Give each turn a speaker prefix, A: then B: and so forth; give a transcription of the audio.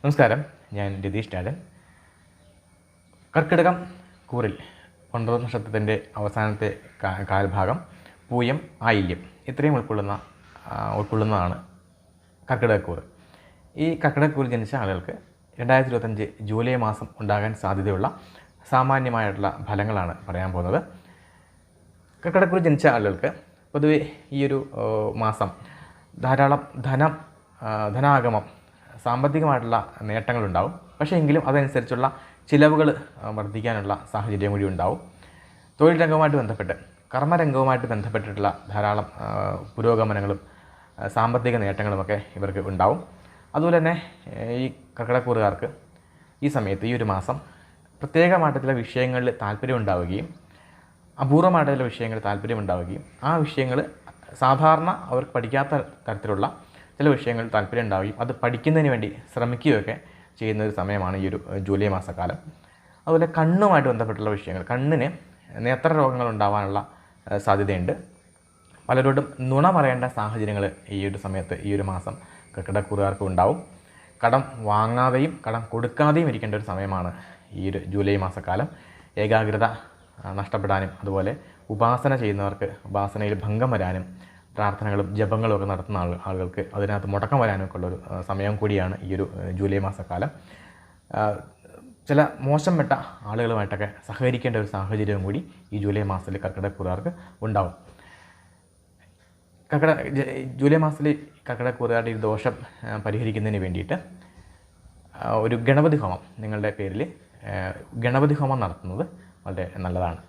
A: നമസ്കാരം, ഞാൻ രതീഷ് രാജൻ. കർക്കിടകം കൂറിൽ പൊണ്ടോ നക്ഷത്രത്തിൻ്റെ അവസാനത്തെ കാൽഭാഗം പൂയം, ആയില്യം ഇത്രയും ഉൾക്കൊള്ളുന്നതാണ് കർക്കിടകക്കൂറ്. ഈ കർക്കിടകക്കൂറിൽ ജനിച്ച ആളുകൾക്ക് 2025 ജൂലൈ മാസം ഉണ്ടാകാൻ സാധ്യതയുള്ള സാമാന്യമായിട്ടുള്ള ഫലങ്ങളാണ് പറയാൻ പോകുന്നത്. കർക്കിടകക്കൂറിൽ ജനിച്ച ആളുകൾക്ക് പൊതുവെ ഈ ഒരു മാസം ധാരാളം ധനാഗമം, സാമ്പത്തികമായിട്ടുള്ള നേട്ടങ്ങളുണ്ടാവും. പക്ഷേ എങ്കിലും അതനുസരിച്ചുള്ള ചിലവുകൾ വർദ്ധിക്കാനുള്ള സാഹചര്യം കൂടി ഉണ്ടാവും. തൊഴിൽ രംഗവുമായിട്ട് ബന്ധപ്പെട്ട്, കർമ്മരംഗവുമായിട്ട് ബന്ധപ്പെട്ടിട്ടുള്ള ധാരാളം പുരോഗമനങ്ങളും സാമ്പത്തിക നേട്ടങ്ങളുമൊക്കെ ഇവർക്ക് ഉണ്ടാവും. അതുപോലെ തന്നെ ഈ കർക്കിടകക്കൂറുകാർക്ക് ഈ സമയത്ത്, ഈ ഒരു മാസം പ്രത്യേകമായിട്ട് ചില വിഷയങ്ങളിൽ താല്പര്യം ഉണ്ടാവുകയും അപൂർവമായിട്ട് ചില വിഷയങ്ങളിൽ താല്പര്യം ഉണ്ടാവുകയും ആ വിഷയങ്ങൾ സാധാരണ അവർക്ക് പഠിക്കാത്ത തരത്തിലുള്ള ചില വിഷയങ്ങളിൽ താല്പര്യം ഉണ്ടാവുകയും അത് പഠിക്കുന്നതിന് വേണ്ടി ശ്രമിക്കുകയൊക്കെ ചെയ്യുന്ന ഒരു സമയമാണ് ഈ ഒരു ജൂലൈ മാസക്കാലം. അതുപോലെ കണ്ണുമായിട്ട് ബന്ധപ്പെട്ടുള്ള വിഷയങ്ങൾ, കണ്ണിന് നേത്ര രോഗങ്ങൾ ഉണ്ടാകാനുള്ള സാധ്യതയുണ്ട്. പലരോടും നുണ പറയേണ്ട സാഹചര്യങ്ങൾ ഈ ഒരു സമയത്ത്, ഈ ഒരു മാസം കർക്കിടകക്കൂറുകാർക്ക് ഉണ്ടാവും. കടം വാങ്ങാതെയും കടം കൊടുക്കാതെയും ഇരിക്കേണ്ട ഒരു സമയമാണ് ഈ ഒരു ജൂലൈ മാസക്കാലം. ഏകാഗ്രത നഷ്ടപ്പെടാനും അതുപോലെ ഉപാസന ചെയ്യുന്നവർക്ക് ഉപാസനയിൽ ഭംഗം വരാനും പ്രാർത്ഥനകളും ജപങ്ങളും ഒക്കെ നടത്തുന്ന ആളുകൾക്ക് അതിനകത്ത് മുടക്കം വരാനൊക്കെ ഉള്ളൊരു സമയം കൂടിയാണ് ഈ ഒരു ജൂലൈ മാസക്കാലം. ചില മോശംപ്പെട്ട ആളുകളുമായിട്ടൊക്കെ സഹകരിക്കേണ്ട ഒരു സാഹചര്യവും കൂടി ഈ ജൂലൈ മാസത്തിൽ കർക്കിടകക്കൂറുകാർക്ക് ഉണ്ടാവും. ജൂലൈ മാസത്തിൽ കർക്കിടകക്കൂറുകാരുടെ ഈ ദോഷം പരിഹരിക്കുന്നതിന് വേണ്ടിയിട്ട് ഒരു ഗണപതി ഹോമം, നിങ്ങളുടെ പേരിൽ ഗണപതി ഹോമം നടത്തുന്നത് വളരെ നല്ലതാണ്.